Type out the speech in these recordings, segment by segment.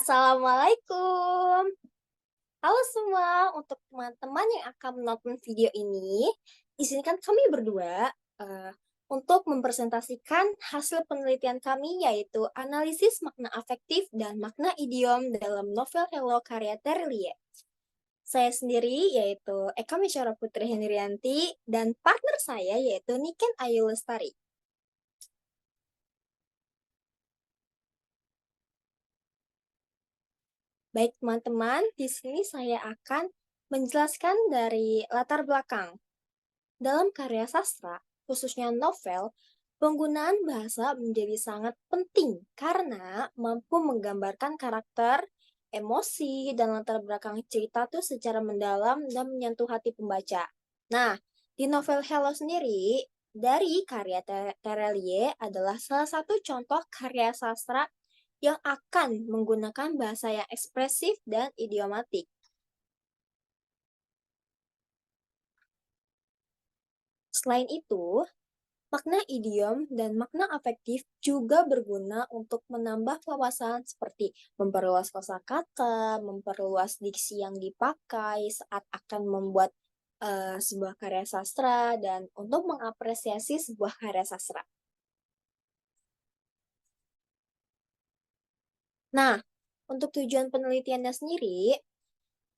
Assalamualaikum. Halo semua, untuk teman-teman yang akan menonton video ini, izinkan kami berdua eh, untuk mempresentasikan hasil penelitian kami, yaitu analisis makna afektif dan makna idiom dalam novel Hello karya Terelie. Saya sendiri yaitu Eka Misyara Putri Hendrianti dan partner saya yaitu Niken Ayu Lestari. Baik teman-teman, di sini saya akan menjelaskan dari latar belakang. Dalam karya sastra, khususnya novel, penggunaan bahasa menjadi sangat penting karena mampu menggambarkan karakter, emosi, dan latar belakang cerita tuh secara mendalam dan menyentuh hati pembaca. Nah, di novel Hello sendiri, dari karya Terelie adalah salah satu contoh karya sastra yang akan menggunakan bahasa yang ekspresif dan idiomatik. Selain itu, makna idiom dan makna afektif juga berguna untuk menambah wawasan seperti memperluas kosakata, memperluas diksi yang dipakai saat akan membuat sebuah karya sastra, dan untuk mengapresiasi sebuah karya sastra. Nah, untuk tujuan penelitiannya sendiri,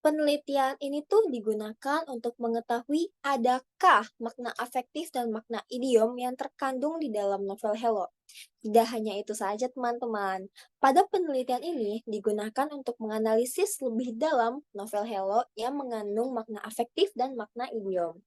penelitian ini tuh digunakan untuk mengetahui adakah makna afektif dan makna idiom yang terkandung di dalam novel Hello. Tidak hanya itu saja, teman-teman. Pada penelitian ini digunakan untuk menganalisis lebih dalam novel Hello yang mengandung makna afektif dan makna idiom.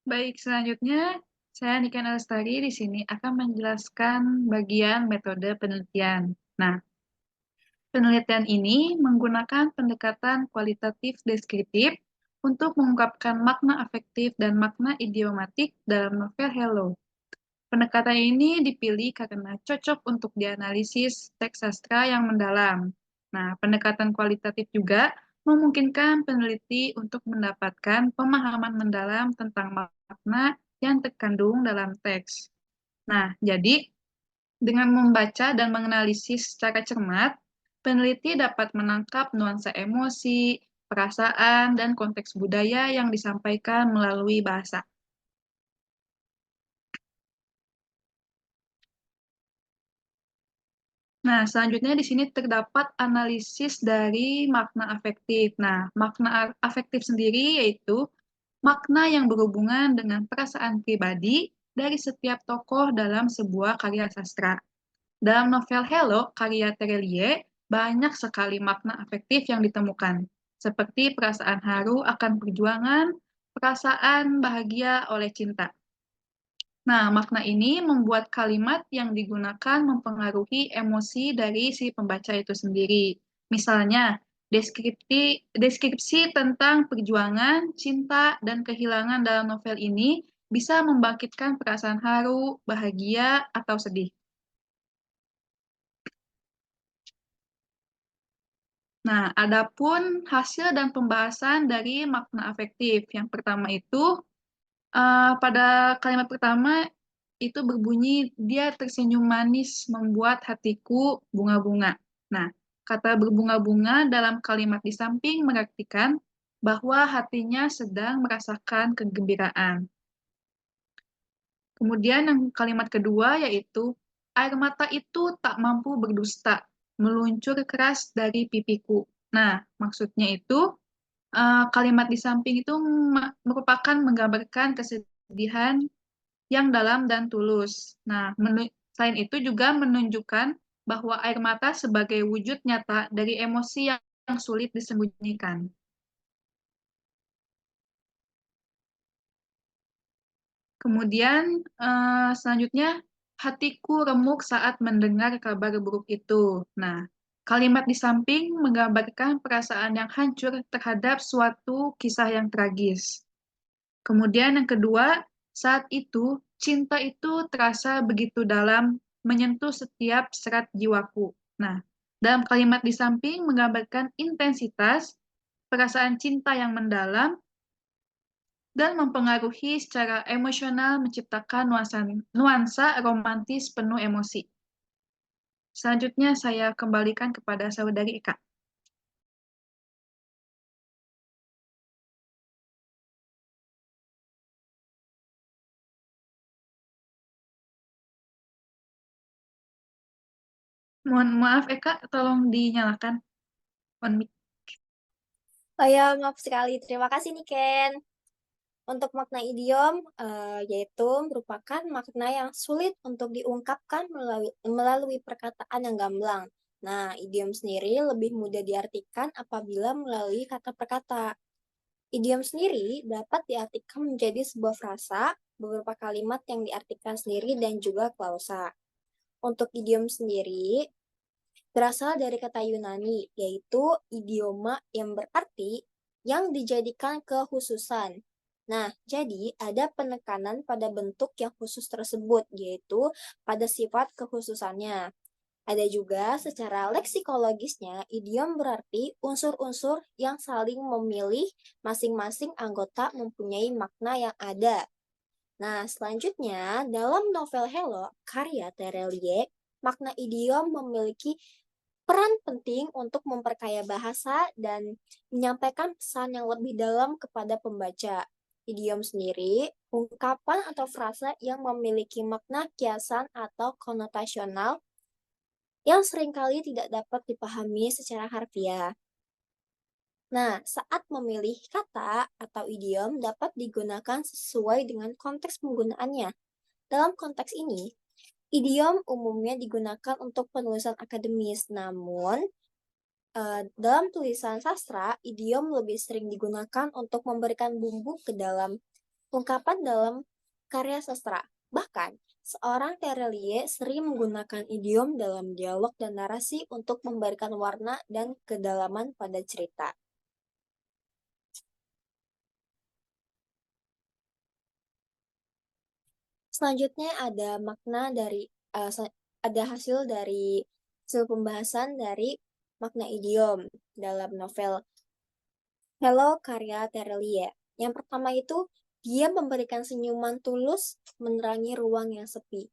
Baik, selanjutnya saya Niken Alestari di sini akan menjelaskan bagian metode penelitian. Nah, penelitian ini menggunakan pendekatan kualitatif deskriptif untuk mengungkapkan makna afektif dan makna idiomatik dalam novel Hello. Pendekatan ini dipilih karena cocok untuk dianalisis teks sastra yang mendalam. Nah, pendekatan kualitatif juga memungkinkan peneliti untuk mendapatkan pemahaman mendalam tentang makna yang terkandung dalam teks. Nah, jadi dengan membaca dan menganalisis secara cermat, peneliti dapat menangkap nuansa emosi, perasaan, dan konteks budaya yang disampaikan melalui bahasa. Nah, selanjutnya di sini terdapat analisis dari makna afektif. Nah, makna afektif sendiri yaitu makna yang berhubungan dengan perasaan pribadi dari setiap tokoh dalam sebuah karya sastra. Dalam novel Hello, karya Terelie, banyak sekali makna afektif yang ditemukan, seperti perasaan haru akan perjuangan, perasaan bahagia oleh cinta. Nah, makna ini membuat kalimat yang digunakan mempengaruhi emosi dari si pembaca itu sendiri. Misalnya, deskripsi tentang perjuangan, cinta, dan kehilangan dalam novel ini bisa membangkitkan perasaan haru, bahagia, atau sedih. Nah, adapun hasil dan pembahasan dari makna afektif. Yang pertama itu, pada kalimat pertama itu berbunyi, dia tersenyum manis membuat hatiku bunga-bunga. Nah, kata berbunga-bunga dalam kalimat di samping mengartikan bahwa hatinya sedang merasakan kegembiraan. Kemudian yang kalimat kedua yaitu, air mata itu tak mampu berdusta, meluncur keras dari pipiku. Nah, maksudnya itu, kalimat di samping itu merupakan menggambarkan kesedihan yang dalam dan tulus. Nah, selain itu juga menunjukkan bahwa air mata sebagai wujud nyata dari emosi yang sulit disembunyikan. Kemudian, selanjutnya, hatiku remuk saat mendengar kabar buruk itu. Nah, kalimat di samping menggambarkan perasaan yang hancur terhadap suatu kisah yang tragis. Kemudian yang kedua, saat itu cinta itu terasa begitu dalam, menyentuh setiap serat jiwaku. Nah, dalam kalimat di samping menggambarkan intensitas perasaan cinta yang mendalam dan mempengaruhi secara emosional menciptakan nuansa romantis penuh emosi. Selanjutnya saya kembalikan kepada saudari Eka. Mohon maaf Eka, tolong dinyalakan on mic. Oh ya, maaf sekali. Terima kasih nih, Ken. Untuk makna idiom, yaitu merupakan makna yang sulit untuk diungkapkan melalui perkataan yang gamblang. Nah, idiom sendiri lebih mudah diartikan apabila melalui kata per kata. Idiom sendiri dapat diartikan menjadi sebuah frasa, beberapa kalimat yang diartikan sendiri dan juga klausa. Untuk idiom sendiri, berasal dari kata Yunani, yaitu idioma yang berarti yang dijadikan kekhususan. Nah, jadi ada penekanan pada bentuk yang khusus tersebut, yaitu pada sifat kekhususannya. Ada juga secara leksikologisnya, idiom berarti unsur-unsur yang saling memilih masing-masing anggota mempunyai makna yang ada. Nah, selanjutnya, dalam novel Hello, karya Terelie, makna idiom memiliki peran penting untuk memperkaya bahasa dan menyampaikan pesan yang lebih dalam kepada pembaca. Idiom sendiri, ungkapan atau frasa yang memiliki makna kiasan atau konotasional yang seringkali tidak dapat dipahami secara harfiah. Nah, saat memilih kata atau idiom dapat digunakan sesuai dengan konteks penggunaannya. Dalam konteks ini, idiom umumnya digunakan untuk penulisan akademis, namun dalam tulisan sastra, idiom lebih sering digunakan untuk memberikan bumbu ke dalam ungkapan dalam karya sastra. Bahkan, seorang Terelie sering menggunakan idiom dalam dialog dan narasi untuk memberikan warna dan kedalaman pada cerita. Selanjutnya ada makna dari ada hasil pembahasan dari makna idiom dalam novel Hello karya Terelie. Yang pertama itu dia memberikan senyuman tulus menerangi ruang yang sepi.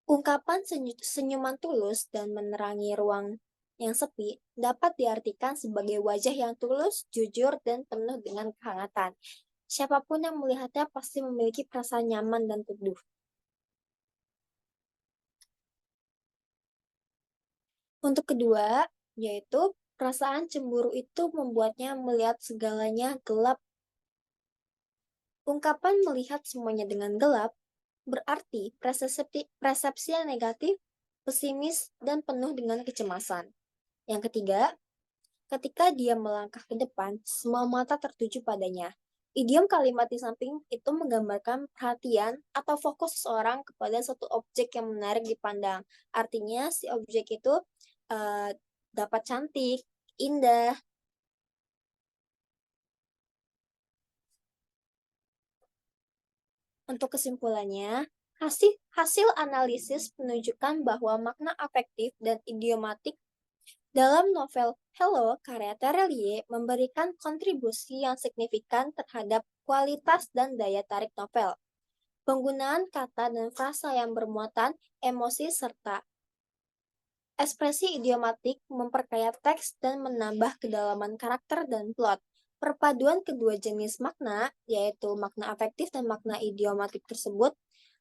Ungkapan senyuman tulus dan menerangi ruang yang sepi dapat diartikan sebagai wajah yang tulus, jujur, dan penuh dengan kehangatan. Siapapun yang melihatnya pasti memiliki perasaan nyaman dan teduh. Untuk kedua, yaitu perasaan cemburu itu membuatnya melihat segalanya gelap. Ungkapan melihat semuanya dengan gelap berarti persepsi yang negatif, pesimis, dan penuh dengan kecemasan. Yang ketiga, ketika dia melangkah ke depan, semua mata tertuju padanya. Idiom kalimat di samping itu menggambarkan perhatian atau fokus seseorang kepada satu objek yang menarik dipandang. Artinya si objek itu dapat cantik, indah. Untuk kesimpulannya, hasil analisis menunjukkan bahwa makna afektif dan idiomatik dalam novel Hello karya Terelie memberikan kontribusi yang signifikan terhadap kualitas dan daya tarik novel. Penggunaan kata dan frasa yang bermuatan emosi serta ekspresi idiomatik memperkaya teks dan menambah kedalaman karakter dan plot. Perpaduan kedua jenis makna, yaitu makna afektif dan makna idiomatik tersebut,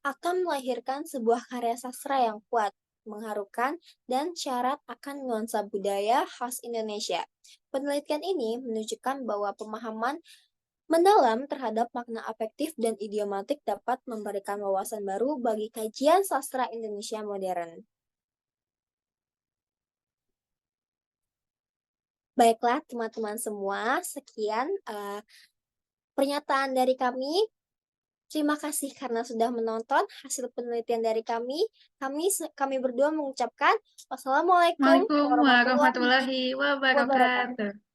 akan melahirkan sebuah karya sastra yang kuat. mengharukan, dan syarat akan nuansa budaya khas Indonesia. Penelitian ini menunjukkan bahwa pemahaman mendalam terhadap makna afektif dan idiomatik dapat memberikan wawasan baru bagi kajian sastra Indonesia modern. Baiklah teman-teman semua, sekian pernyataan dari kami. Terima kasih karena sudah menonton hasil penelitian dari kami. Kami berdua mengucapkan wassalamualaikum Waalaikumsalam warahmatullahi warahmatullahi wabarakatuh. wabarakatuh.